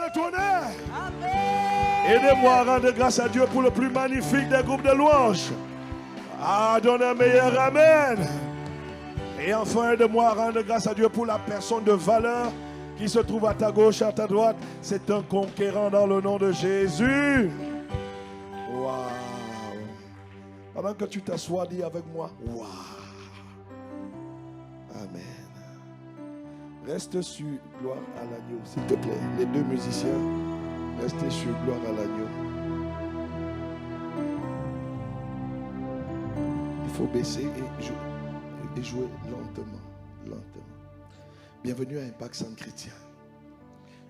le tonnerre. Aidez-moi à rendre grâce à Dieu pour le plus magnifique des groupes de louanges. Ah, donne un meilleur amen. Et enfin, aide-moi à rendre grâce à Dieu pour la personne de valeur qui se trouve à ta gauche, à ta droite. C'est un conquérant dans le nom de Jésus. Waouh. Pendant que tu t'assois, dis avec moi, waouh. Amen. Reste sur gloire à l'agneau, s'il te plaît. Les deux musiciens, restez sur gloire à l'agneau. Il faut baisser et jouer lentement, lentement. Bienvenue à Impact Centre Chrétien.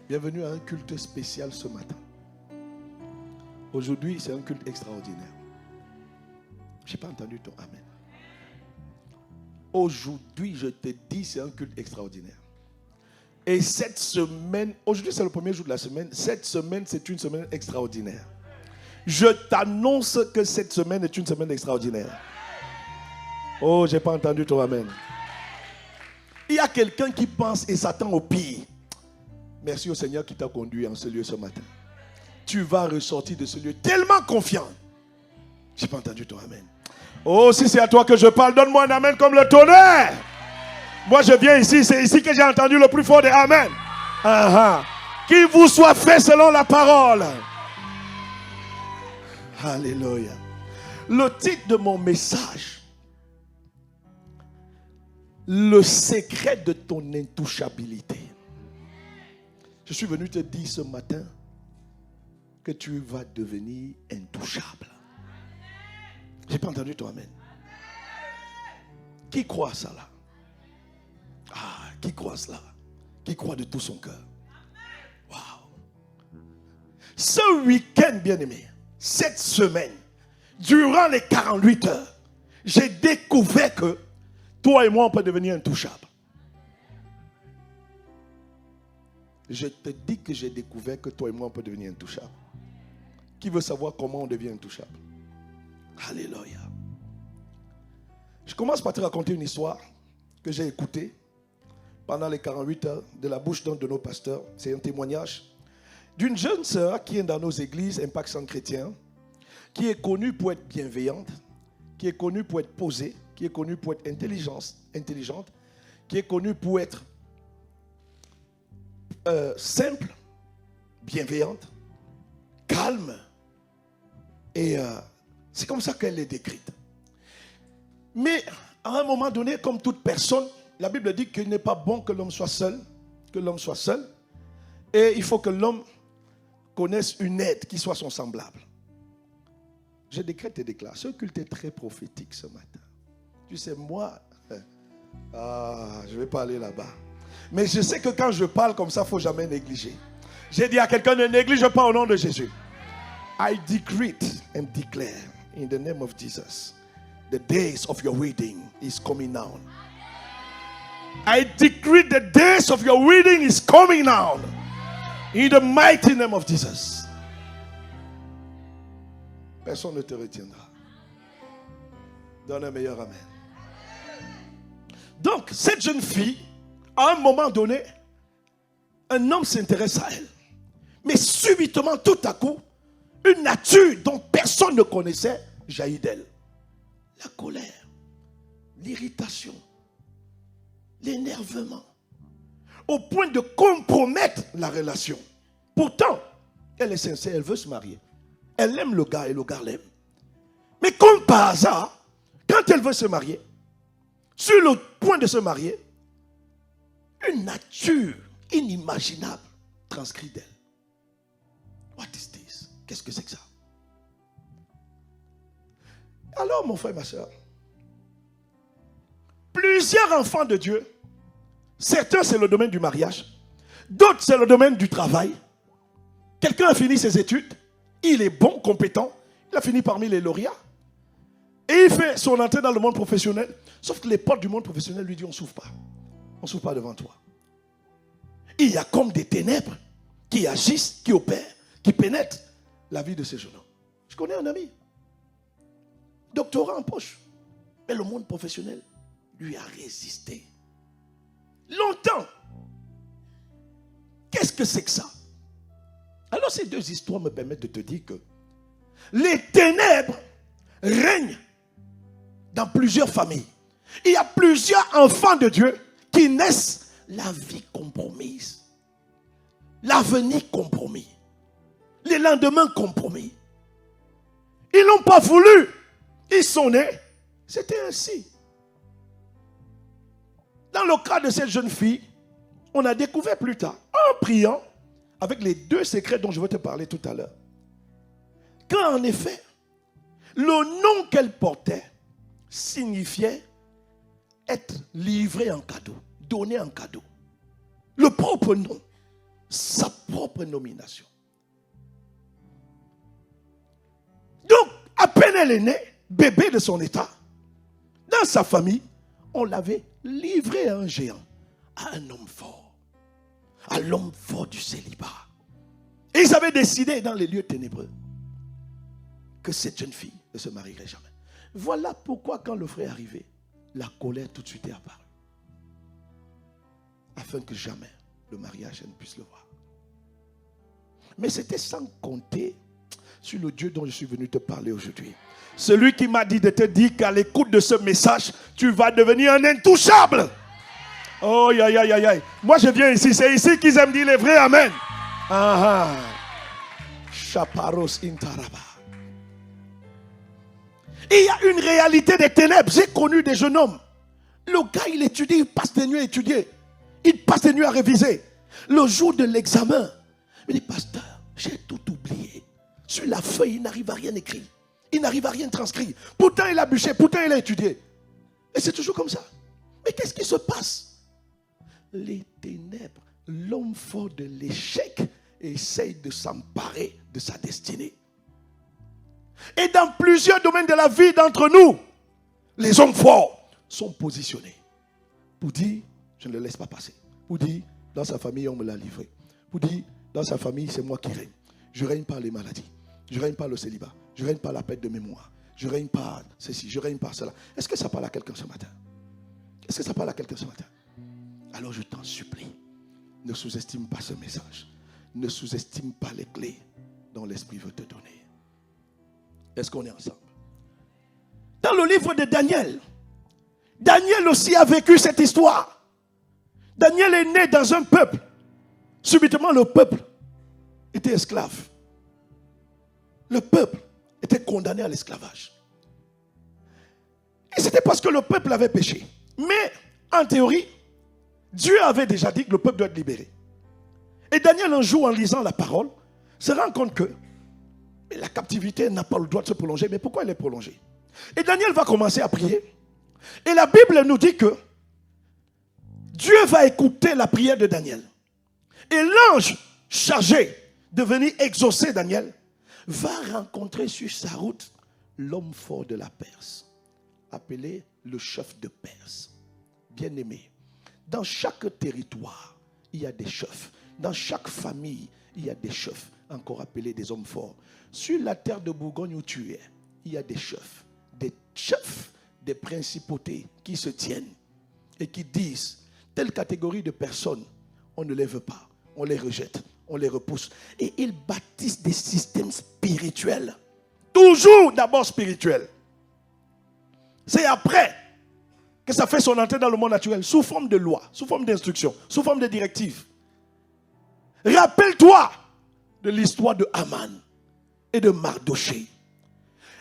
Bienvenue à un culte spécial ce matin. Aujourd'hui, c'est un culte extraordinaire. Je n'ai pas entendu ton amen. Aujourd'hui, je te dis, c'est un culte extraordinaire. Et cette semaine, aujourd'hui c'est le premier jour de la semaine, cette semaine c'est une semaine extraordinaire. Je t'annonce que cette semaine est une semaine extraordinaire. Oh, je n'ai pas entendu ton amen. Il y a quelqu'un qui pense et s'attend au pire. Merci au Seigneur qui t'a conduit en ce lieu ce matin. Tu vas ressortir de ce lieu tellement confiant. Je n'ai pas entendu ton amen. Oh, si c'est à toi que je parle, donne-moi un amen comme le tonnerre. Moi, je viens ici, c'est ici que j'ai entendu le plus fort des amen. Qu'il vous soit fait selon la parole. Alléluia. Le titre de mon message, le secret de ton intouchabilité. Je suis venu te dire ce matin que tu vas devenir intouchable. J'ai pas entendu ton amen. Qui croit ça là? Ah, qui croit cela? Qui croit de tout son cœur? Waouh! Ce week-end, bien-aimé, cette semaine, durant les 48 heures, j'ai découvert que toi et moi, on peut devenir intouchables. Je te dis que j'ai découvert que toi et moi, on peut devenir intouchables. Qui veut savoir comment on devient intouchable? Alléluia. Je commence par te raconter une histoire que j'ai écoutée pendant les 48 heures de la bouche d'un de nos pasteurs. C'est un témoignage d'une jeune sœur qui est dans nos églises, Impact Centre Chrétien, qui est connue pour être bienveillante, qui est connue pour être posée, qui est connue pour être intelligente, qui est connue pour être simple, bienveillante, calme. Et c'est comme ça qu'elle est décrite. Mais à un moment donné, comme toute personne, la Bible dit qu'il n'est pas bon que l'homme soit seul, et il faut que l'homme connaisse une aide qui soit son semblable. Je décrète et déclare. Ce culte est très prophétique ce matin. Tu sais, moi, je ne vais pas aller là-bas. Mais je sais que quand je parle comme ça, il ne faut jamais négliger. J'ai dit à quelqu'un, ne néglige pas au nom de Jésus. I decree and declare in the name of Jesus, the days of your wedding is coming now. I decree the days of your wedding is coming now. In the mighty name of Jesus. Personne ne te retiendra. Donne un meilleur amen. Donc, cette jeune fille, à un moment donné, un homme s'intéresse à elle. Mais subitement, tout à coup, une nature dont personne ne connaissait jaillit d'elle. La colère, l'irritation, l'énervement, au point de compromettre la relation. Pourtant, elle est sincère, elle veut se marier. Elle aime le gars et le gars l'aime. Mais comme par hasard, quand elle veut se marier, sur le point de se marier, une nature inimaginable transcrit d'elle. What is this? Qu'est-ce que c'est que ça? Alors, mon frère et ma soeur, plusieurs enfants de Dieu, certains c'est le domaine du mariage, d'autres c'est le domaine du travail. Quelqu'un a fini ses études, il est bon, compétent, il a fini parmi les lauréats. Et il fait son entrée dans le monde professionnel, sauf que les portes du monde professionnel lui disent on ne s'ouvre pas. On ne s'ouvre pas devant toi. Il y a comme des ténèbres qui agissent, qui opèrent, qui pénètrent la vie de ces jeunes hommes. Je connais un ami, doctorat en poche, mais le monde professionnel lui a résisté longtemps. Qu'est-ce que c'est que ça? Alors ces deux histoires me permettent de te dire que les ténèbres règnent dans plusieurs familles. Il y a plusieurs enfants de Dieu qui naissent la vie compromise, l'avenir compromis, les lendemains compromis. Ils n'ont pas voulu, ils sont nés, c'était ainsi. Dans le cas de cette jeune fille, on a découvert plus tard, en priant, avec les deux secrets dont je vais te parler tout à l'heure, qu'en effet, le nom qu'elle portait signifiait être livré en cadeau, donné en cadeau. Le propre nom, sa propre nomination. Donc, à peine elle est née, bébé de son état, dans sa famille, on l'avait livré à un géant, à un homme fort, à l'homme fort du célibat. Et ils avaient décidé dans les lieux ténébreux que cette jeune fille ne se marierait jamais. Voilà pourquoi quand le frère est arrivé, la colère tout de suite est apparue. Afin que jamais le mariage ne puisse le voir. Mais c'était sans compter sur le Dieu dont je suis venu te parler aujourd'hui. Celui qui m'a dit de te dire qu'à l'écoute de ce message, tu vas devenir un intouchable. Oh, aïe, aïe, aïe, aïe. Moi, je viens ici. C'est ici qu'ils aiment dire les vrais amen. Ah, Chaparos Intaraba. Il y a une réalité des ténèbres. J'ai connu des jeunes hommes. Le gars, il étudie, il passe des nuits à étudier. Il passe des nuits à réviser. Le jour de l'examen, il dit, pasteur, j'ai tout oublié. Sur la feuille, il n'arrive à rien écrire. Il n'arrive à rien transcrire. Pourtant, il a bûché, pourtant, il a étudié. Et c'est toujours comme ça. Mais qu'est-ce qui se passe? Les ténèbres, l'homme fort de l'échec, essaye de s'emparer de sa destinée. Et dans plusieurs domaines de la vie d'entre nous, les hommes forts sont positionnés pour dire, je ne le laisse pas passer. Pour dire, dans sa famille, on me l'a livré. Pour dire, dans sa famille, c'est moi qui règne. Je règne par les maladies. Je règne par le célibat. Je règne par la perte de mémoire. Je règne par ceci. Je règne par cela. Est-ce que ça parle à quelqu'un ce matin? Est-ce que ça parle à quelqu'un ce matin? Alors je t'en supplie, ne sous-estime pas ce message. Ne sous-estime pas les clés dont l'Esprit veut te donner. Est-ce qu'on est ensemble? Dans le livre de Daniel, Daniel aussi a vécu cette histoire. Daniel est né dans un peuple. Subitement, le peuple était esclave. Le peuple était condamné à l'esclavage. Et c'était parce que le peuple avait péché. Mais, en théorie, Dieu avait déjà dit que le peuple doit être libéré. Et Daniel, un jour, en lisant la parole, se rend compte que la captivité n'a pas le droit de se prolonger. Mais pourquoi elle est prolongée? Et Daniel va commencer à prier. Et la Bible nous dit que Dieu va écouter la prière de Daniel. Et l'ange chargé de venir exaucer Daniel va rencontrer sur sa route l'homme fort de la Perse, appelé le chef de Perse. Bien-aimé, dans chaque territoire, il y a des chefs. Dans chaque famille, il y a des chefs, encore appelés des hommes forts. Sur la terre de Bourgogne où tu es, il y a des chefs des principautés qui se tiennent et qui disent, telle catégorie de personnes, on ne les veut pas, on les rejette, on les repousse. Et ils bâtissent des systèmes spirituels. Toujours d'abord spirituels. C'est après que ça fait son entrée dans le monde naturel, sous forme de loi, sous forme d'instruction, sous forme de directive. Rappelle-toi de l'histoire de Haman et de Mardoché.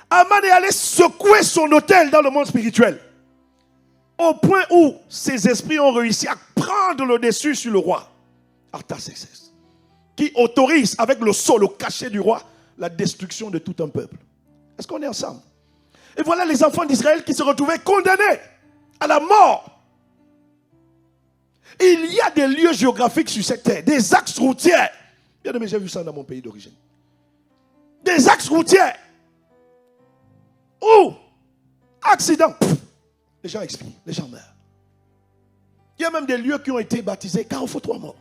Haman est allé secouer son autel dans le monde spirituel, au point où ses esprits ont réussi à prendre le dessus sur le roi, Artaxerxès, qui autorise avec le sceau, le cachet du roi, la destruction de tout un peuple. Est-ce qu'on est ensemble? Et voilà les enfants d'Israël qui se retrouvaient condamnés à la mort. Il y a des lieux géographiques sur cette terre, des axes routiers. Bien aimé, j'ai vu ça dans mon pays d'origine. Des axes routiers où, accident, les gens expirent, les gens meurent. Il y a même des lieux qui ont été baptisés Carrefour 3 morts.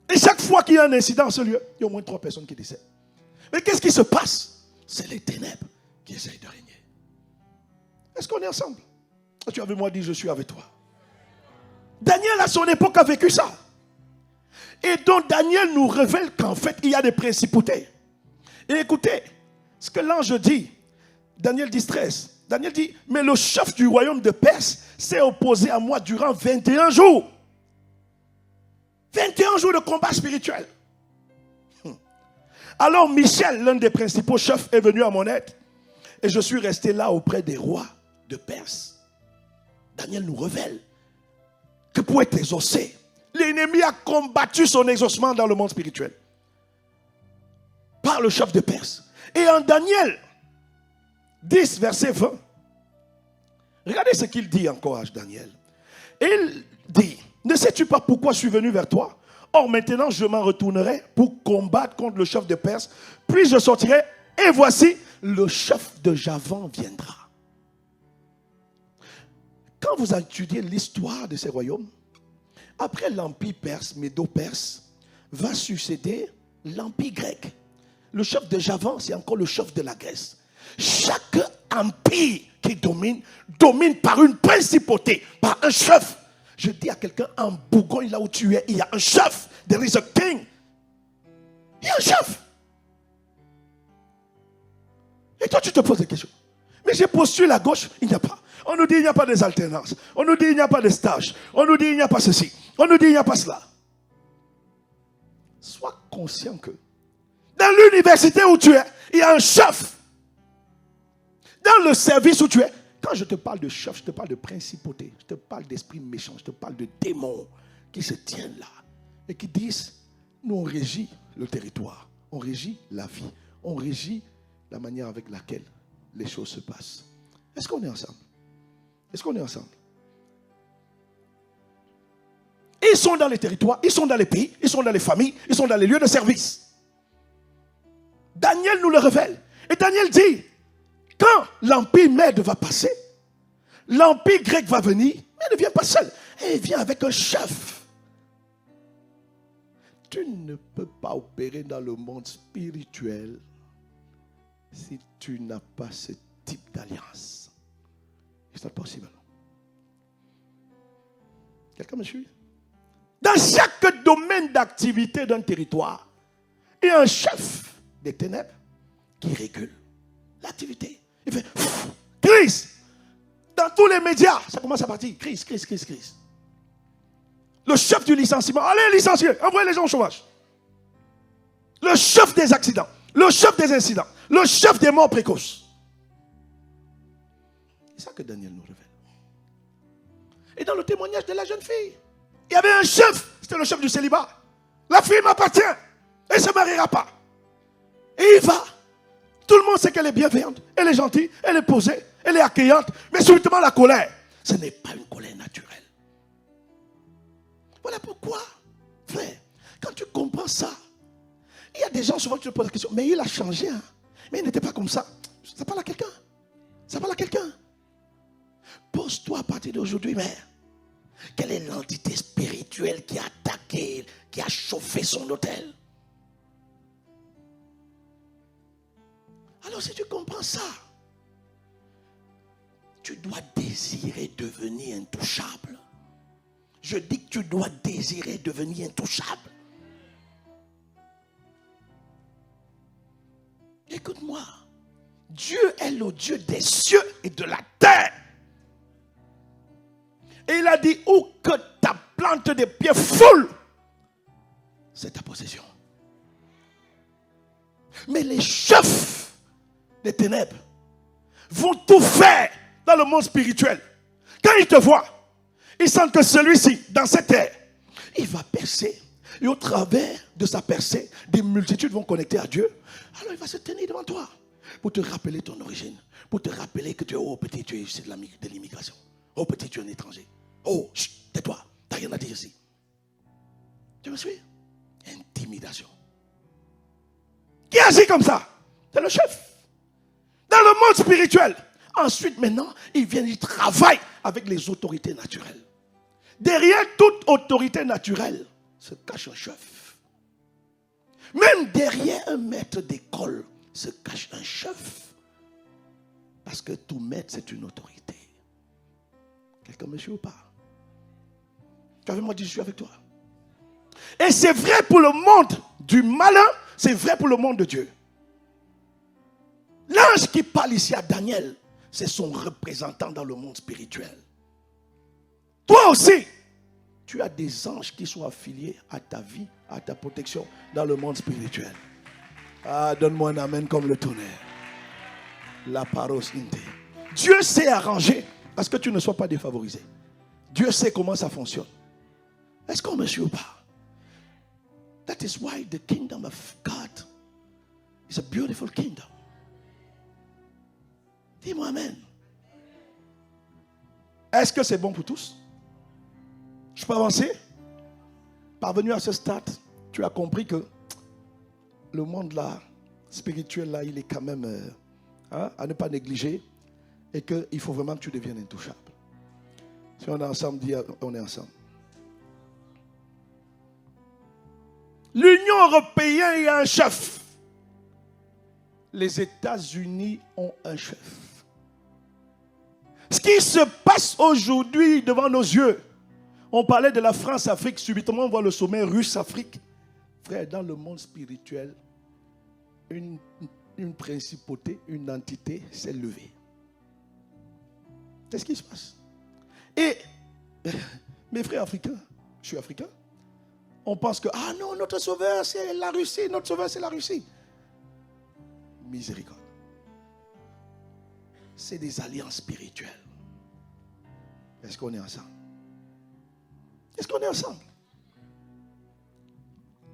Et chaque fois qu'il y a un incident dans ce lieu, il y a au moins 3 personnes qui décèdent. Mais qu'est-ce qui se passe? C'est les ténèbres qui essayent de régner. Est-ce qu'on est ensemble? Tu avais moi dit, je suis avec toi. Daniel à son époque a vécu ça. Et donc Daniel nous révèle qu'en fait, il y a des principautés. Et écoutez, ce que l'ange dit, Daniel 10:13, Daniel dit, mais le chef du royaume de Perse s'est opposé à moi durant 21 jours. 21 jours de combat spirituel. Alors Michel, l'un des principaux chefs, est venu à mon aide. Et je suis resté là auprès des rois de Perse. Daniel nous révèle que pour être exaucé, l'ennemi a combattu son exaucement dans le monde spirituel. Par le chef de Perse. Et en Daniel 10, verset 20, regardez ce qu'il dit encore à Daniel. Il dit, ne sais-tu pas pourquoi je suis venu vers toi? Or maintenant je m'en retournerai pour combattre contre le chef de Perse. Puis je sortirai et voici, le chef de Javan viendra. Quand vous étudiez l'histoire de ces royaumes, après l'empire perse, médo-perse, va succéder l'empire grec. Le chef de Javan, c'est encore le chef de la Grèce. Chaque empire qui domine par une principauté, par un chef. Je dis à quelqu'un, en Bourgogne, là où tu es, il y a un chef. There is a king. Il y a un chef. Et toi, tu te poses des questions. Mais j'ai postulé à gauche, il n'y a pas. On nous dit il n'y a pas des alternances. On nous dit il n'y a pas de stage. On nous dit il n'y a pas ceci. On nous dit il n'y a pas cela. Sois conscient que dans l'université où tu es, il y a un chef. Dans le service où tu es, quand je te parle de chef, je te parle de principauté, je te parle d'esprit méchant, je te parle de démons qui se tiennent là et qui disent, nous on régit le territoire, on régit la vie, on régit la manière avec laquelle les choses se passent. Est-ce qu'on est ensemble? Est-ce qu'on est ensemble? Ils sont dans les territoires, ils sont dans les pays, ils sont dans les familles, ils sont dans les lieux de service. Daniel nous le révèle. Et Daniel dit, quand l'empire mède va passer, l'empire grec va venir, mais il ne vient pas seul. Et il vient avec un chef. Tu ne peux pas opérer dans le monde spirituel si tu n'as pas ce type d'alliance. C'est pas possible. Quelqu'un me suit? Dans chaque domaine d'activité d'un territoire, il y a un chef des ténèbres qui régule l'activité. Il fait crise. Dans tous les médias, ça commence à partir. Crise, crise, crise, crise. Le chef du licenciement, allez licencier, envoyez les gens au chômage. Le chef des accidents, le chef des incidents, le chef des morts précoces. C'est ça que Daniel nous révèle. Et dans le témoignage de la jeune fille, il y avait un chef, c'était le chef du célibat. La fille m'appartient, elle ne se mariera pas. Et il va. Tout le monde sait qu'elle est bienveillante, elle est gentille, elle est posée, elle est accueillante. Mais subitement la colère, ce n'est pas une colère naturelle. Voilà pourquoi, frère, quand tu comprends ça, il y a des gens souvent qui te posent la question, mais il a changé, hein? Mais il n'était pas comme ça. Ça parle à quelqu'un. Ça parle à quelqu'un. Pose-toi à partir d'aujourd'hui, mère. Quelle est l'entité spirituelle qui a attaqué, qui a chauffé son hôtel? Alors si tu comprends ça, tu dois désirer devenir intouchable. Je dis que tu dois désirer devenir intouchable. Écoute-moi. Dieu est le Dieu des cieux et de la terre. Et il a dit, où que ta plante des pieds foule, c'est ta possession. Mais les chefs des ténèbres vont tout faire dans le monde spirituel. Quand ils te voient, ils sentent que celui-ci, dans cette terre, il va percer. Et au travers de sa percée, des multitudes vont connecter à Dieu. Alors il va se tenir devant toi pour te rappeler ton origine. Pour te rappeler que tu es, oh petit, tu es issu de l'immigration. Oh petit, tu es un étranger. Oh, chut, tais-toi, tu n'as rien à dire ici. Tu me suis? Intimidation. Qui agit comme ça? C'est le chef. Dans le monde spirituel. Ensuite, maintenant, il travaille avec les autorités naturelles. Derrière toute autorité naturelle se cache un chef. Même derrière un maître d'école se cache un chef. Parce que tout maître, c'est une autorité. Quelqu'un me suit ou pas? Tu avais moi dit, je suis avec toi. Et c'est vrai pour le monde du malin, c'est vrai pour le monde de Dieu. L'ange qui parle ici à Daniel, c'est son représentant dans le monde spirituel. Toi aussi, tu as des anges qui sont affiliés à ta vie, à ta protection dans le monde spirituel. Ah, donne-moi un amen comme le tonnerre. La paros inte. Dieu sait arranger parce que tu ne sois pas défavorisé. Dieu sait comment ça fonctionne. Est-ce qu'on me suit ou pas? That is why the kingdom of God is a beautiful kingdom. Dis-moi amen. Est-ce que c'est bon pour tous? Je peux avancer? Parvenu à ce stade, tu as compris que le monde là, spirituel là, il est quand même à ne pas négliger et qu'il faut vraiment que tu deviennes intouchable. Si on est ensemble, dis on est ensemble. L'Union européenne a un chef. Les États-Unis ont un chef. Ce qui se passe aujourd'hui devant nos yeux, on parlait de la France-Afrique, subitement on voit le sommet russe-Afrique. Frère, dans le monde spirituel, une principauté, une entité s'est levée. Qu'est-ce qui se passe? Et mes frères africains, je suis africain, on pense que, ah non, notre sauveur c'est la Russie, notre sauveur c'est la Russie. Miséricorde. C'est des alliances spirituelles. Est-ce qu'on est ensemble? Est-ce qu'on est ensemble?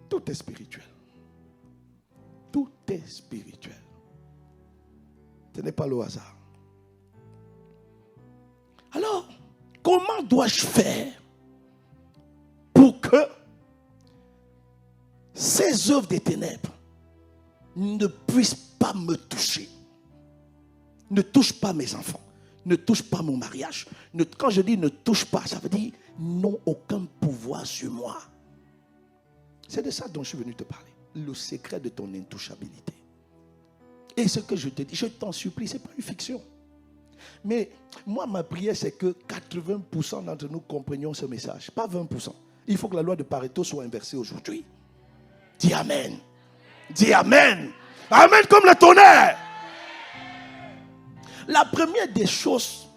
Tout est spirituel. Tout est spirituel. Ce n'est pas le hasard. Alors, comment dois-je faire pour que ces œuvres des ténèbres ne puissent pas me toucher? Ne touche pas mes enfants. Ne touche pas mon mariage. Quand je dis ne touche pas, ça veut dire n'ont aucun pouvoir sur moi. C'est de ça dont je suis venu te parler. Le secret de ton intouchabilité. Et ce que je te dis, je t'en supplie, ce n'est pas une fiction. Mais moi, ma prière, c'est que 80% d'entre nous comprenions ce message. Pas 20%. Il faut que la loi de Pareto soit inversée aujourd'hui. Dis Amen. Dis Amen. Amen comme le tonnerre. La première des choses,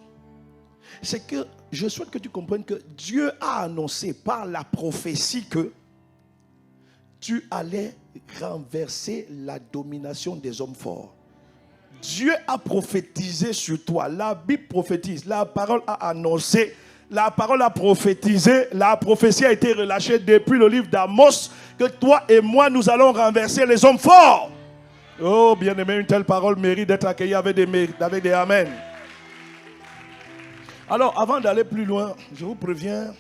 c'est que je souhaite que tu comprennes que Dieu a annoncé par la prophétie que tu allais renverser la domination des hommes forts. Dieu a prophétisé sur toi. La Bible prophétise. La parole a annoncé. La parole a prophétisé. La prophétie a été relâchée depuis le livre d'Amos que toi et moi, nous allons renverser les hommes forts. Oh, bien-aimé, une telle parole mérite d'être accueillie avec des amen. Alors, avant d'aller plus loin, je vous préviens,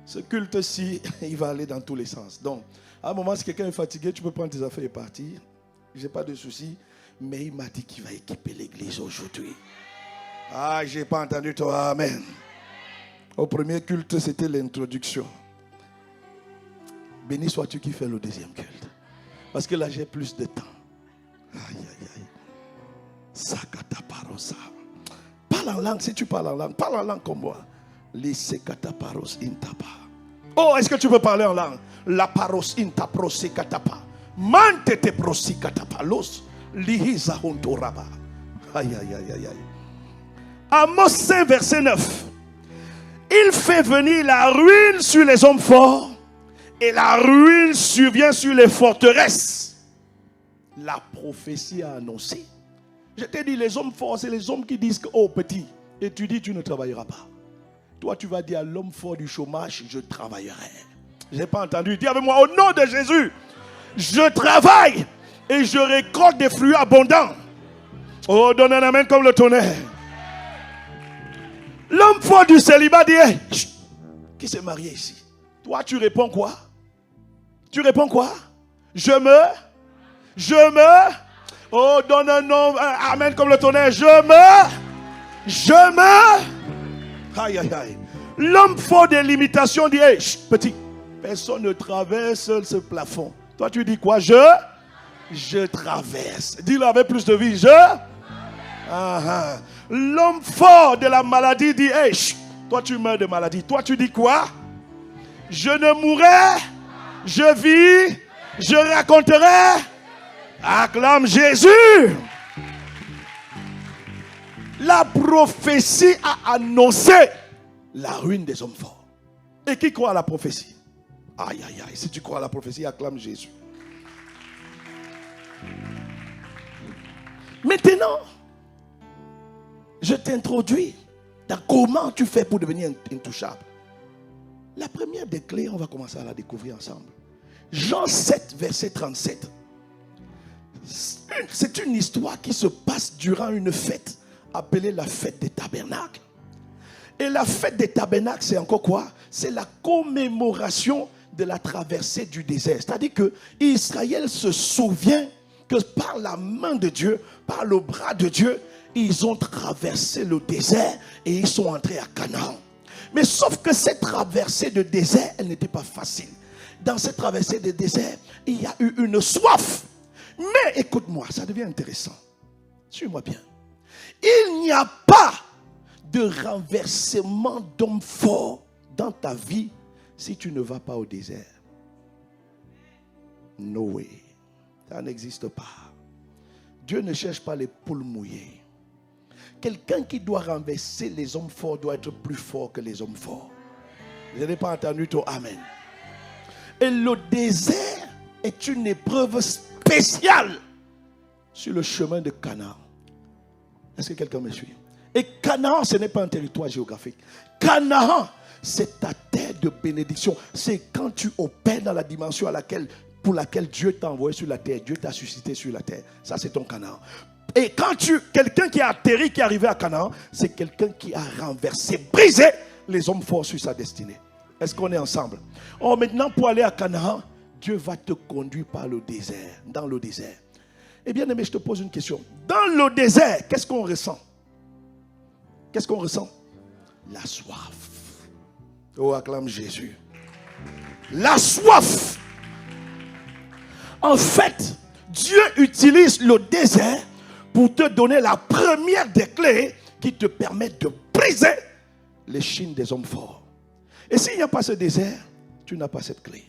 ce culte-ci, il va aller dans tous les sens. Donc, à un moment, si quelqu'un est fatigué, tu peux prendre tes affaires et partir. Je n'ai pas de souci. Mais il m'a dit qu'il va équiper l'église aujourd'hui. Ah, je n'ai pas entendu toi, amen. Au premier culte, c'était l'introduction. Béni sois-tu qui fais le deuxième culte. Parce que là, j'ai plus de temps. Aïe, aïe, aïe. Sakata parosa. Parle en langue, si tu parles en langue. Parle en langue comme moi. Les sekata paros intapa. Oh, est-ce que tu peux parler en langue? La paros intapro sekatapa. Mante te prosikatapa. Los lihiza hontoraba. Aïe, aïe, aïe, aïe, aïe. Amos 5, verset 9. Il fait venir la ruine sur les hommes forts et la ruine survient sur les forteresses. La prophétie a annoncé. Je t'ai dit, les hommes forts, c'est les hommes qui disent que, oh petit, et tu dis, tu ne travailleras pas. Toi, tu vas dire à l'homme fort du chômage, je travaillerai. Je n'ai pas entendu. Dis avec moi, au nom de Jésus, je travaille et je récolte des fruits abondants. Oh, donne un amen comme le tonnerre. L'homme fort du célibat dit, hey, qui s'est marié ici? Toi, tu réponds quoi? Tu réponds quoi? Je me. Oh, donne un nom. Amen comme le tonnerre. Je me. Aïe, aïe, aïe. L'homme fort des limitations dit, hey, petit, personne ne traverse ce plafond. Toi, tu dis quoi? Je traverse. Dis-le avec plus de vie. L'homme fort de la maladie dit, hey, toi tu meurs de maladie. Toi tu dis quoi? Je ne mourrai Je vis, je raconterai. Acclame Jésus. La prophétie a annoncé la ruine des hommes forts. Et qui croit à la prophétie? Aïe, aïe, aïe. Si tu crois à la prophétie, acclame Jésus. Maintenant, je t'introduis dans comment tu fais pour devenir intouchable. La première des clés, on va commencer à la découvrir ensemble. Jean 7, verset 37. C'est une histoire qui se passe durant une fête appelée la fête des tabernacles. Et la fête des tabernacles, c'est encore quoi? C'est la commémoration de la traversée du désert. C'est-à-dire que Israël se souvient que par la main de Dieu, par le bras de Dieu, ils ont traversé le désert et ils sont entrés à Canaan. Mais sauf que cette traversée de désert, elle n'était pas facile. Dans cette traversée de désert, il y a eu une soif. Mais écoute-moi, ça devient intéressant. Suis-moi bien. Il n'y a pas de renversement d'homme fort dans ta vie si tu ne vas pas au désert. No way. Ça n'existe pas. Dieu ne cherche pas les poules mouillées. Quelqu'un qui doit renverser les hommes forts doit être plus fort que les hommes forts. Vous n'avez pas entendu ton amen. Et le désert est une épreuve spéciale sur le chemin de Canaan. Est-ce que quelqu'un me suit? Et Canaan, ce n'est pas un territoire géographique. Canaan, c'est ta terre de bénédiction. C'est quand tu opères dans la dimension pour laquelle Dieu t'a envoyé sur la terre. Dieu t'a suscité sur la terre. Ça, c'est ton Canaan. Et quand quelqu'un qui a atterri, qui est arrivé à Canaan, c'est quelqu'un qui a renversé, brisé les hommes forts sur sa destinée. Est-ce qu'on est ensemble? Oh, maintenant, pour aller à Canaan, Dieu va te conduire par le désert, dans le désert. Eh bien, aimé, je te pose une question. Dans le désert, qu'est-ce qu'on ressent? Qu'est-ce qu'on ressent? La soif. Oh, acclame Jésus. La soif. En fait, Dieu utilise le désert pour te donner la première des clés qui te permettent de briser les chines des hommes forts. Et s'il n'y a pas ce désert, tu n'as pas cette clé.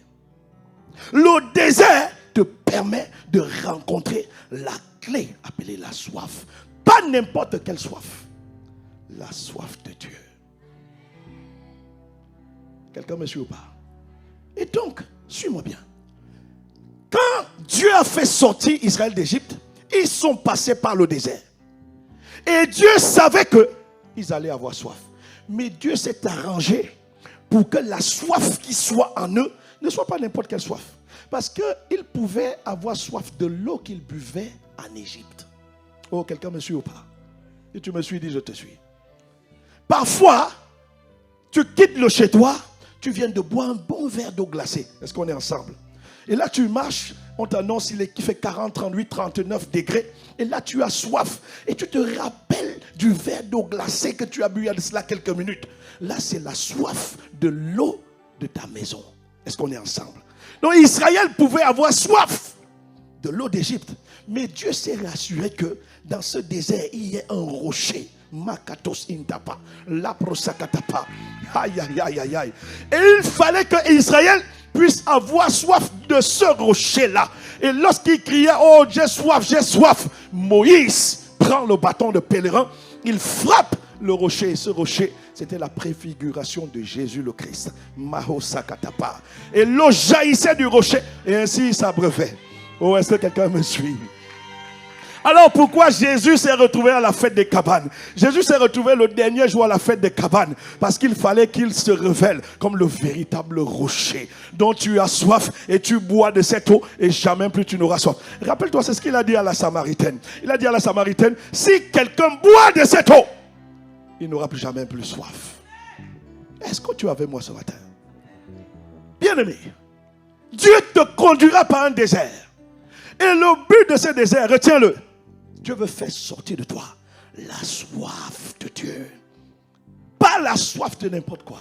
Le désert te permet de rencontrer la clé appelée la soif. Pas n'importe quelle soif. La soif de Dieu. Quelqu'un me suit ou pas? Et donc, suis-moi bien. Quand Dieu a fait sortir Israël d'Égypte, ils sont passés par le désert. Et Dieu savait qu'ils allaient avoir soif. Mais Dieu s'est arrangé pour que la soif qui soit en eux ne soit pas n'importe quelle soif. Parce qu'ils pouvaient avoir soif de l'eau qu'ils buvaient en Égypte. Oh, quelqu'un me suit ou pas? Si tu me suis, dis je te suis. Parfois, tu quittes le chez toi, tu viens de boire un bon verre d'eau glacée. Est-ce qu'on est ensemble? Et là, tu marches, on t'annonce qu'il fait 40, 38, 39 degrés. Et là, tu as soif. Et tu te rappelles du verre d'eau glacée que tu as bu il y a de cela quelques minutes. Là, c'est la soif de l'eau de ta maison. Est-ce qu'on est ensemble? Donc, Israël pouvait avoir soif de l'eau d'Égypte. Mais Dieu s'est rassuré que dans ce désert, il y ait un rocher. Makatos intapa, laprosakatapa. Aïe, aïe, aïe, aïe, aïe. Et il fallait que Israël puisse avoir soif de ce rocher-là. Et lorsqu'il criait, oh, j'ai soif, Moïse prend le bâton de pèlerin, il frappe le rocher. Et ce rocher, c'était la préfiguration de Jésus le Christ. Mahosakatapa. Et l'eau jaillissait du rocher, et ainsi il s'abreuvait. Oh, est-ce que quelqu'un me suit? Alors pourquoi Jésus s'est retrouvé à la fête des cabanes? Jésus s'est retrouvé le dernier jour à la fête des cabanes parce qu'il fallait qu'il se révèle comme le véritable rocher dont tu as soif et tu bois de cette eau et jamais plus tu n'auras soif. Rappelle-toi, c'est ce qu'il a dit à la Samaritaine. Il a dit à la Samaritaine, si quelqu'un boit de cette eau, il n'aura plus jamais plus soif. Est-ce que tu es avec moi ce matin? Bien-aimé, Dieu te conduira par un désert. Et le but de ce désert, retiens-le, Dieu veut faire sortir de toi la soif de Dieu. Pas la soif de n'importe quoi.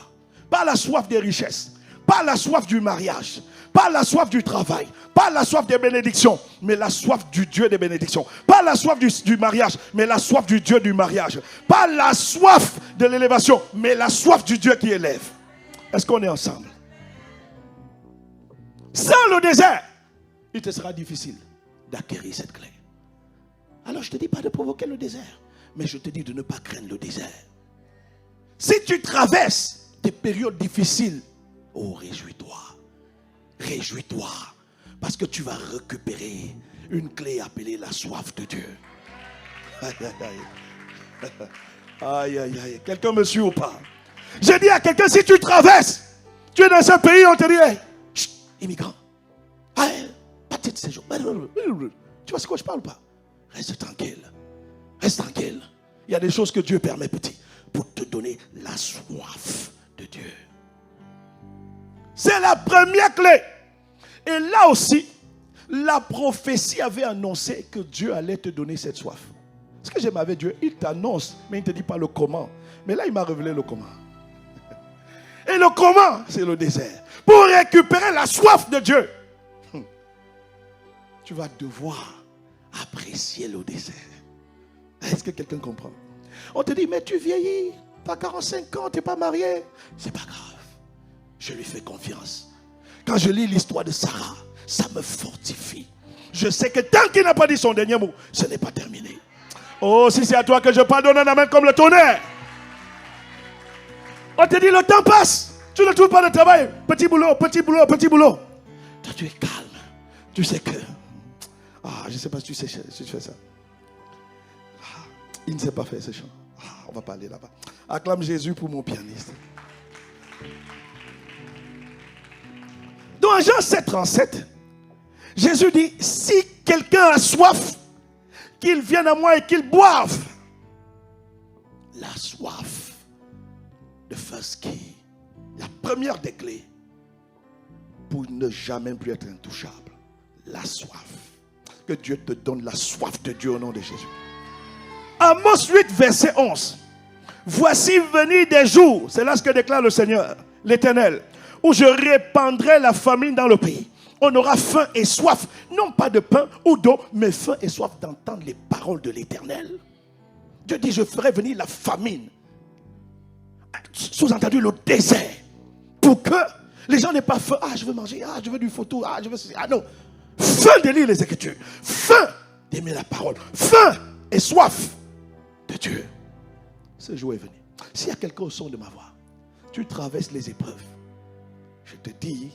Pas la soif des richesses. Pas la soif du mariage. Pas la soif du travail. Pas la soif des bénédictions. Mais la soif du Dieu des bénédictions. Pas la soif du mariage. Mais la soif du Dieu du mariage. Pas la soif de l'élévation. Mais la soif du Dieu qui élève. Est-ce qu'on est ensemble? Sans le désert, il te sera difficile d'acquérir cette clé. Alors je ne te dis pas de provoquer le désert, mais je te dis de ne pas craindre le désert. Si tu traverses des périodes difficiles, oh, réjouis-toi. Réjouis-toi. Parce que tu vas récupérer une clé appelée la soif de Dieu. Aïe, aïe, aïe. Aïe, aïe, aïe. Quelqu'un me suit ou pas? J'ai dit à quelqu'un, si tu traverses, tu es dans ce pays, on te dit, hey, chut, immigrant. Hey, pas de séjour. Tu vois ce que je parle ou pas? Reste tranquille. Reste tranquille. Il y a des choses que Dieu permet, petit, pour te donner la soif de Dieu. C'est la première clé. Et là aussi, la prophétie avait annoncé que Dieu allait te donner cette soif. Ce que j'aime avec Dieu, il t'annonce, mais il ne te dit pas le comment. Mais là, il m'a révélé le comment. Et le comment, c'est le désert. Pour récupérer la soif de Dieu, tu vas devoir apprécier le désert. Est-ce que quelqu'un comprend? On te dit, mais tu vieillis, tu as 45 ans, tu n'es pas marié. C'est pas grave. Je lui fais confiance. Quand je lis l'histoire de Sarah, ça me fortifie. Je sais que tant qu'il n'a pas dit son dernier mot, ce n'est pas terminé. Oh, si c'est à toi que je parle, donne un amen comme le tonnerre. On te dit, le temps passe. Tu ne trouves pas de travail. Petit boulot, petit boulot, petit boulot. Toi, tu es calme. Tu sais que... Ah, je ne sais pas si tu sais si tu fais ça. Ah, il ne sait pas faire ce chant. Ah, on va pas aller là-bas. Acclame Jésus pour mon pianiste. Dans Jean 7, 37, Jésus dit, si quelqu'un a soif, qu'il vienne à moi et qu'il boive. La soif. The first key. La première des clés pour ne jamais plus être intouchable. La soif. Que Dieu te donne la soif de Dieu au nom de Jésus. Amos 8, verset 11. Voici venir des jours, c'est là ce que déclare le Seigneur, l'Éternel, où je répandrai la famine dans le pays. On aura faim et soif, non pas de pain ou d'eau, mais faim et soif d'entendre les paroles de l'Éternel. Dieu dit, je ferai venir la famine. Sous-entendu, le désert. Pour que les gens n'aient pas faim. Ah, je veux manger. Ah, je veux du photo. Ah, je veux ceci. Ah, non. Faim de lire les Écritures. Faim d'aimer la parole. Faim et soif de Dieu. Ce jour est venu. S'il y a quelqu'un au son de ma voix, tu traverses les épreuves. Je te dis,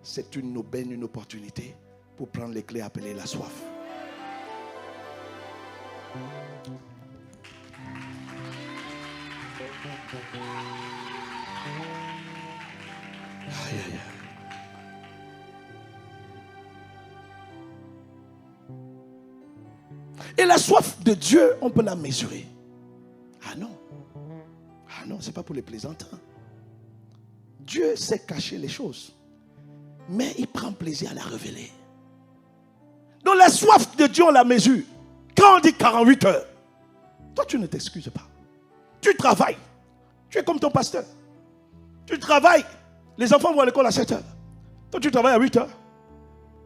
c'est une aubaine, une opportunité pour prendre les clés appelées la soif. Aïe, aïe, aïe. Et la soif de Dieu, on peut la mesurer. Ah non. Ah non, ce n'est pas pour les plaisantins. Dieu sait cacher les choses. Mais il prend plaisir à la révéler. Donc la soif de Dieu, on la mesure. Quand on dit 48 heures, toi tu ne t'excuses pas. Tu travailles. Tu es comme ton pasteur. Tu travailles. Les enfants vont à l'école à 7 heures. Toi tu travailles à 8 heures.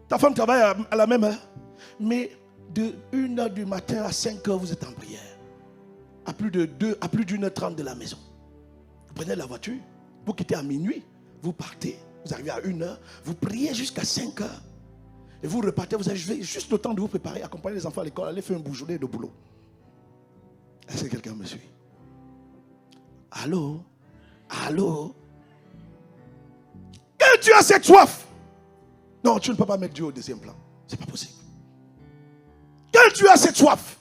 Ta femme travaille à la même heure. Mais de 1 heure du matin à 5 heures, vous êtes en prière. À plus d'une heure 30 de la maison. Vous prenez la voiture. Vous quittez à minuit. Vous partez. Vous arrivez à 1 heure. Vous priez jusqu'à 5 heures. Et vous repartez. Vous avez juste le temps de vous préparer. Accompagner les enfants à l'école. Aller faire un bourgeonnet de boulot. Est-ce que quelqu'un me suit? Allô? Allô? Quand tu as cette soif, non, tu ne peux pas mettre Dieu au deuxième plan. C'est pas possible. Quand tu as cette soif,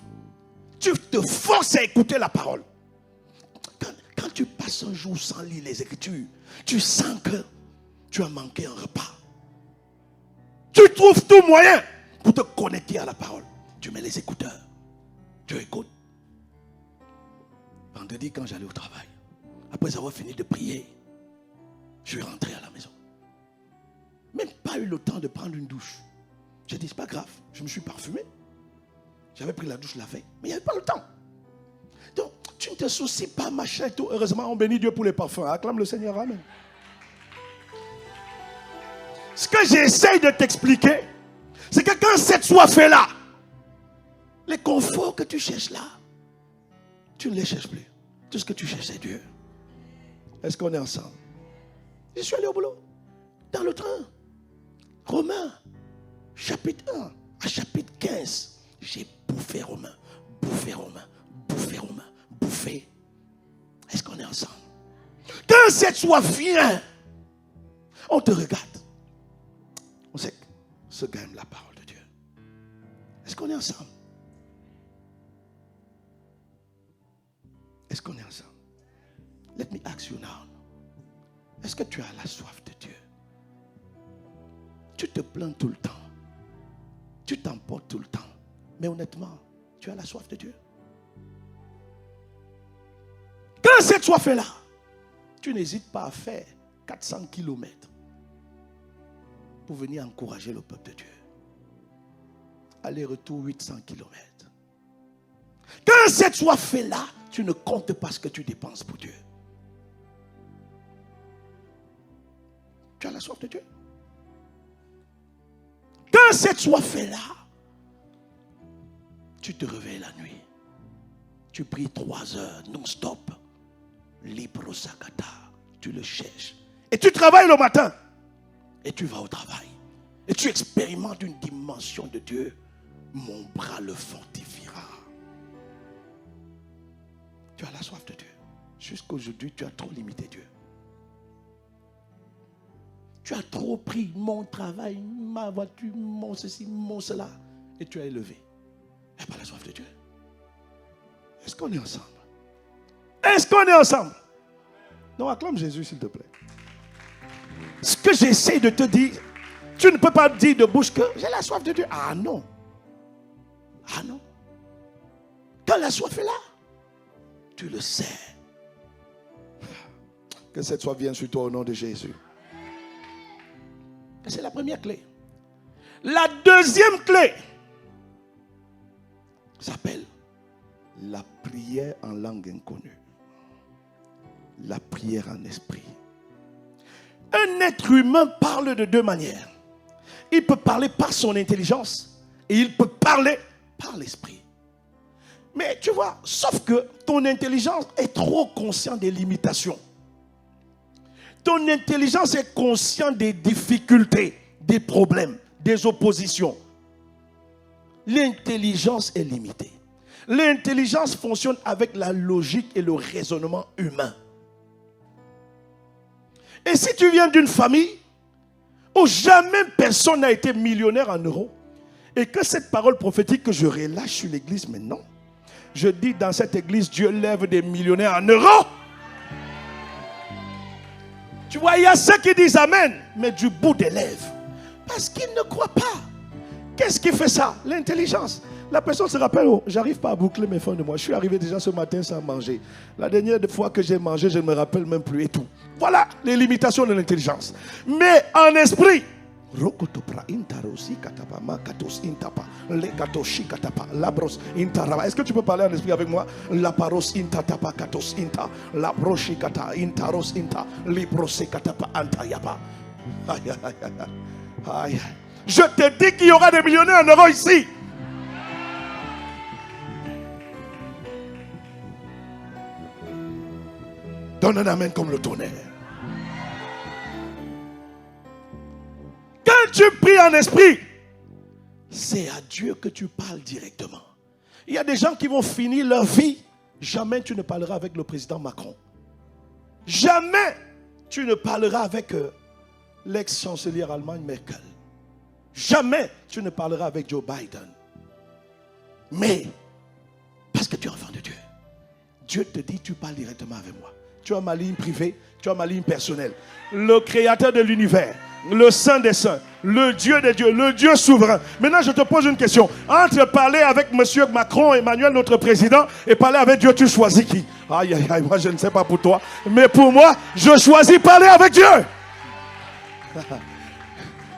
tu te forces à écouter la parole. Quand tu passes un jour sans lire les Écritures, tu sens que tu as manqué un repas. Tu trouves tout moyen pour te connecter à la parole. Tu mets les écouteurs. Tu écoutes. Vendredi, quand j'allais au travail, après avoir fini de prier, je suis rentré à la maison. Même pas eu le temps de prendre une douche. J'ai dit, c'est pas grave, je me suis parfumé. J'avais pris la douche la veille, mais il n'y avait pas le temps. Donc, tu ne te soucies pas, machin et tout. Heureusement, on bénit Dieu pour les parfums. Acclame le Seigneur, amen. Ce que j'essaye de t'expliquer, c'est que quand cette soif est là, les conforts que tu cherches là, tu ne les cherches plus. Tout ce que tu cherches, c'est Dieu. Est-ce qu'on est ensemble? Je suis allé au boulot, dans le train. Romains, chapitre 1 à chapitre 15. J'ai bouffé Romains, bouffé Romains, bouffé Romains, bouffé. Est-ce qu'on est ensemble? Quand cette soif vient, on te regarde. On sait que ce gars aime la parole de Dieu. Est-ce qu'on est ensemble? Est-ce qu'on est ensemble? Let me ask you now. Est-ce que tu as la soif de Dieu? Tu te plains tout le temps. Tu t'emportes tout le temps. Mais honnêtement, tu as la soif de Dieu? Quand cette soif est là, tu n'hésites pas à faire 400 kilomètres pour venir encourager le peuple de Dieu. Aller-retour 800 kilomètres. Quand cette soif est là, tu ne comptes pas ce que tu dépenses pour Dieu. Tu as la soif de Dieu? Quand cette soif est là, tu te réveilles la nuit. Tu pries 3 heures non-stop. Libro Sakata. Tu le cherches. Et tu travailles le matin. Et tu vas au travail. Et tu expérimentes une dimension de Dieu. Mon bras le fortifiera. Tu as la soif de Dieu. Jusqu'aujourd'hui, tu as trop limité Dieu. Tu as trop pris mon travail, ma voiture, mon ceci, mon cela. Et tu as élevé. Il n'y a pas la soif de Dieu. Est-ce qu'on est ensemble? Est-ce qu'on est ensemble? Non, acclame Jésus s'il te plaît. Ce que j'essaie de te dire, tu ne peux pas dire de bouche que j'ai la soif de Dieu. Ah non. Ah non. Quand la soif est là, tu le sais. Que cette soif vienne sur toi au nom de Jésus. C'est la première clé. La deuxième clé s'appelle la prière en langue inconnue. La prière en esprit. Un être humain parle de deux manières. Il peut parler par son intelligence et il peut parler par l'esprit. Mais tu vois, sauf que ton intelligence est trop consciente des limitations. Ton intelligence est consciente des difficultés, des problèmes, des oppositions. L'intelligence est limitée. L'intelligence fonctionne avec la logique et le raisonnement humain. Et si tu viens d'une famille où jamais personne n'a été millionnaire en euros, et que cette parole prophétique que je relâche sur l'église maintenant, je dis dans cette église, Dieu lève des millionnaires en euros. Tu vois, il y a ceux qui disent Amen, mais du bout des lèvres. Parce qu'ils ne croient pas. Qu'est-ce qui fait ça? L'intelligence. La personne se rappelle, oh, j'arrive pas à boucler mes fins de mois. Je suis arrivé déjà ce matin sans manger. La dernière fois que j'ai mangé, je ne me rappelle même plus et tout. Voilà les limitations de l'intelligence. Mais en esprit, est-ce que tu peux parler en esprit avec moi? La paros inta tapa katos inta, la broshikata intaros inta, librosekatapa antayaba. Je te dis qu'il y aura des millionnaires en euros ici. Donne un amen comme le tonnerre. Quand tu pries en esprit, c'est à Dieu que tu parles directement. Il y a des gens qui vont finir leur vie. Jamais tu ne parleras avec le président Macron. Jamais tu ne parleras avec l'ex-chancelière allemande Merkel. Jamais tu ne parleras avec Joe Biden. Mais, parce que tu es enfant de Dieu, Dieu te dit, tu parles directement avec moi. Tu as ma ligne privée, tu as ma ligne personnelle. Le créateur de l'univers, le Saint des Saints, le Dieu des dieux, le Dieu souverain. Maintenant, je te pose une question. Entre parler avec M. Macron, Emmanuel, notre président, et parler avec Dieu, tu choisis qui? Aïe, aïe, aïe, moi je ne sais pas pour toi. Mais pour moi, je choisis parler avec Dieu.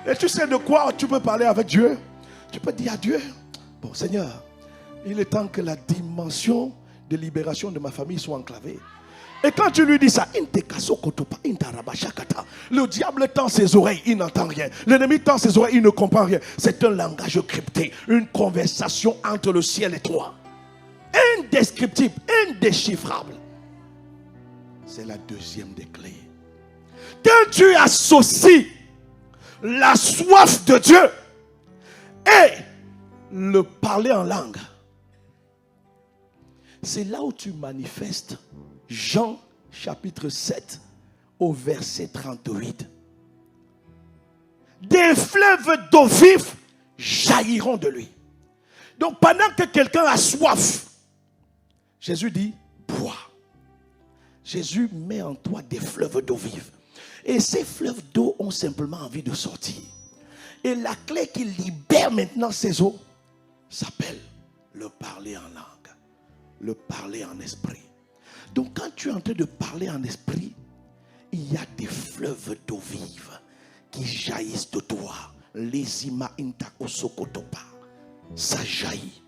Et tu sais de quoi tu peux parler avec Dieu? Tu peux dire à Dieu, bon Seigneur, il est temps que la dimension de libération de ma famille soit enclavée. Et quand tu lui dis ça, le diable tend ses oreilles, il n'entend rien. L'ennemi tend ses oreilles, il ne comprend rien. C'est un langage crypté, une conversation entre le ciel et toi. Indescriptible, indéchiffrable. C'est la deuxième des clés. Quand tu associes la soif de Dieu et le parler en langue. C'est là où tu manifestes Jean chapitre 7 au verset 38. Des fleuves d'eau vive jailliront de lui. Donc pendant que quelqu'un a soif, Jésus dit, bois. Jésus met en toi des fleuves d'eau vive. Et ces fleuves d'eau ont simplement envie de sortir. Et la clé qui libère maintenant ces eaux s'appelle le parler en langue, le parler en esprit. Donc quand tu es en train de parler en esprit, il y a des fleuves d'eau vive qui jaillissent de toi. Les ima intakosokotopa. Ça jaillit.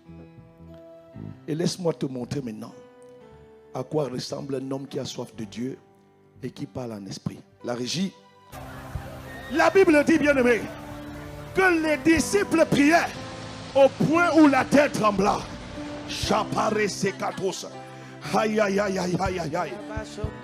Et laisse-moi te montrer maintenant à quoi ressemble un homme qui a soif de Dieu et qui parle en esprit. La régie. La Bible dit, bien aimé, que les disciples priaient au point où la terre trembla. Chapare sekatos. Aïe, aïe, aïe, aïe, aïe, aïe, aïe.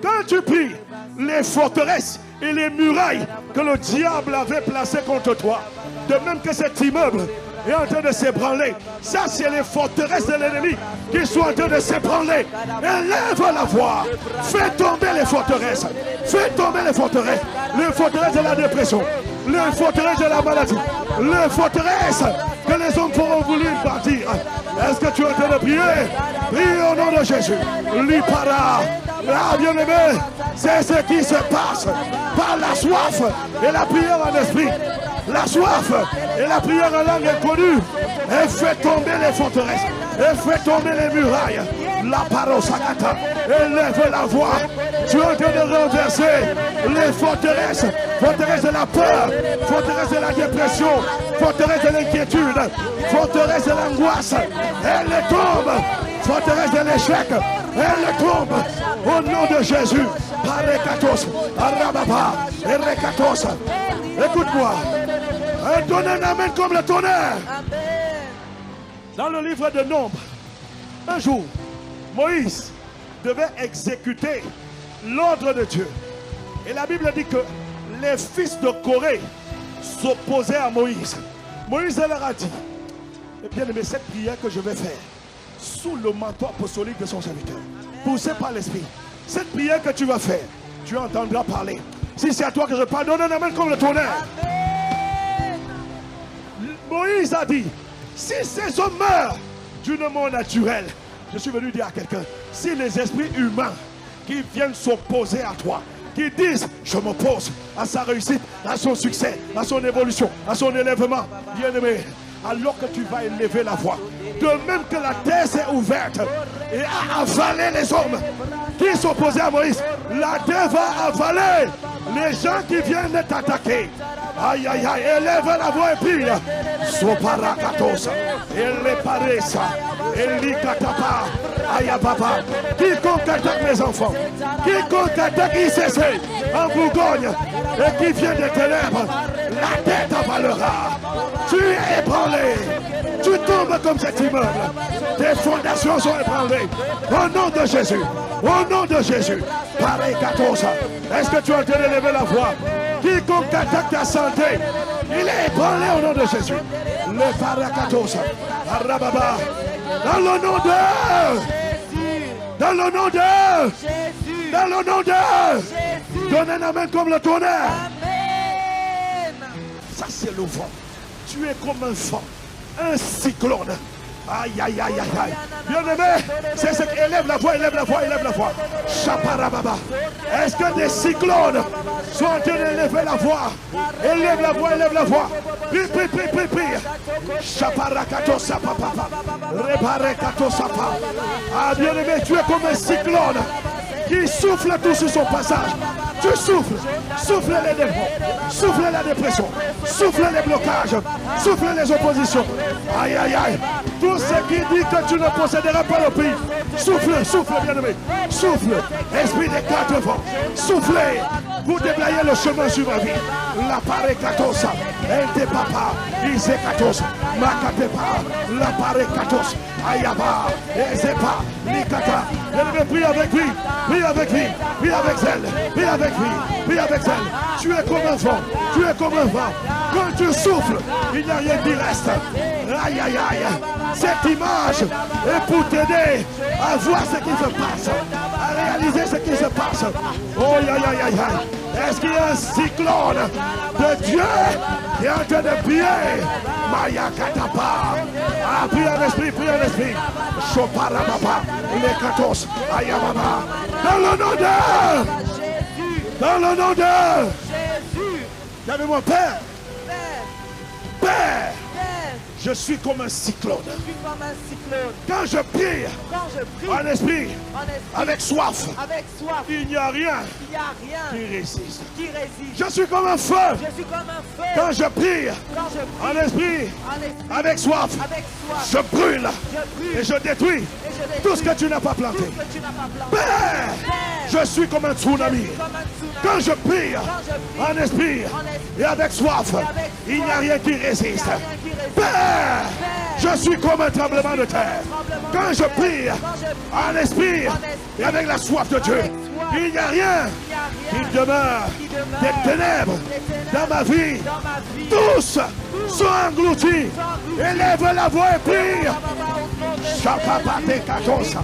Quand tu pries, les forteresses et les murailles que le diable avait placées contre toi, de même que cet immeuble est en train de s'ébranler, ça c'est les forteresses de l'ennemi qui sont en train de s'ébranler. Élève la voix, fais tomber les forteresses, fais tomber les forteresses de la dépression, les forteresses de la maladie, les forteresses que les hommes feront voulu partir. Est-ce que tu es en train de prier? Prie au nom de Jésus. L'ipara. Ah, bien-aimé, c'est ce qui se passe par la soif et la prière en esprit. La soif et la prière en langue inconnue. Et fait tomber les forteresses. Et fait tomber les murailles. La parosakata. Élève la voix. Tu es en train de renverser les forteresses. Forteresses de la peur. Forteresses de la dépression. Forteresses de l'inquiétude. Forteresses de l'angoisse. Elle tombe. Forteresse de l'échec. Elle tombe. Au nom de Jésus. Parekatos. Arababa. Erekatos. Écoute-moi. Donne un amen comme le tonnerre. Dans le livre de Nombres, un jour, Moïse devait exécuter l'ordre de Dieu. Et la Bible dit que les fils de Corée s'opposaient à Moïse. Moïse leur a dit, bien aimé, cette prière que je vais faire sous le manteau apostolique de son serviteur, poussé par l'Esprit, cette prière que tu vas faire, tu entendras parler. Si c'est à toi que je parle, donne un amen comme le tonnerre. Moïse a dit, si ces hommes meurent d'une mort naturelle, je suis venu dire à quelqu'un, si les esprits humains qui viennent s'opposer à toi, qui disent, je m'oppose à sa réussite, à son succès, à son évolution, à son élèvement, bien aimé, alors que tu vas élever la voix, de même que la terre s'est ouverte et a avalé les hommes qui s'opposaient à Moïse, la terre va avaler les gens qui viennent t'attaquer. Aïe, aïe, aïe, élève la voix et prie. Soparakatos, Eleparesa, Elikatapa, Ayababa. Quiconque attaque mes enfants, quiconque attaque ICC en Bourgogne et qui vient des ténèbres, la tête avalera. Tu es ébranlé. Tu tombes comme cet immeuble. Tes fondations sont ébranlées. Au nom de Jésus. Au nom de Jésus. Parekatos. Est-ce que tu as entendu lever la voix? Quiconque attaque ta santé, il est ébranlé au nom de Jésus. Le parakatos, Arababa, dans le nom de Jésus, dans le nom de Jésus, dans le nom de Jésus. Donne un amen comme le tonnerre. Amen. Ça c'est le vent. Tu es comme un vent, un cyclone. Aïe, aïe, aïe, aïe, aïe. Bien aimé, c'est ce qui élève la voix, élève la voix, élève la voix. Chaparababa. Est-ce que des cyclones sont en train d'élever la voix? Élève la voix, élève la voix. Prie, prie, prie, prie, prie. Chaparakato sapapa. Reparekato sapa. Ah, bien aimé, tu es comme un cyclone qui souffle tout sur son passage. Tu souffles, souffle les démons, souffle la dépression, souffle les blocages, souffle les oppositions. Aïe, aïe, aïe. Tout ce qui dit que tu ne posséderas pas le pays, souffle, souffle, bien-aimé. Souffle, esprit des quatre vents. Soufflez, pour déblayer le chemin sur ma vie. La parekatos, ente papa, isekatos, makatepa, la parekatos, ayaba, ezepa, nikata. Je vais prier avec lui, prie avec lui, prie avec elle, prie avec lui, prie avec elle. Tu es comme un vent, tu es comme un vent. Quand tu souffles, il n'y a rien qui reste. Aïe, aïe, aïe. Cette image est pour t'aider à voir ce qui se passe, à réaliser ce qui se passe. Oh, aïe, aïe, aïe, aïe. Est-ce qu'il y a un cyclone de Dieu qui est en train de prier? Maya Katapa. Ah, prie en esprit, prie en esprit. Choparababa, les katos, ayababa. Dans le nom de, dans le nom de Jésus. J'avais mon Père. Père. Je suis comme un cyclone. Quand je prie, en esprit, avec soif, il n'y a rien qui résiste. Je suis comme un feu. Quand je prie, en esprit, avec soif, je brûle et je détruis tout ce que tu n'as pas planté. Père, je suis comme un tsunami. Quand je prie, en esprit et avec soif, il n'y a rien qui résiste. Père, je suis comme un tremblement de terre. Quand je prie en esprit et avec la soif de Dieu, il n'y a rien qui demeure des ténèbres dans ma vie. Tous sont engloutis. Élève la voix et prie. Chapapate katos,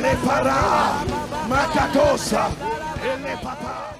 les paras, makatos, et les papas.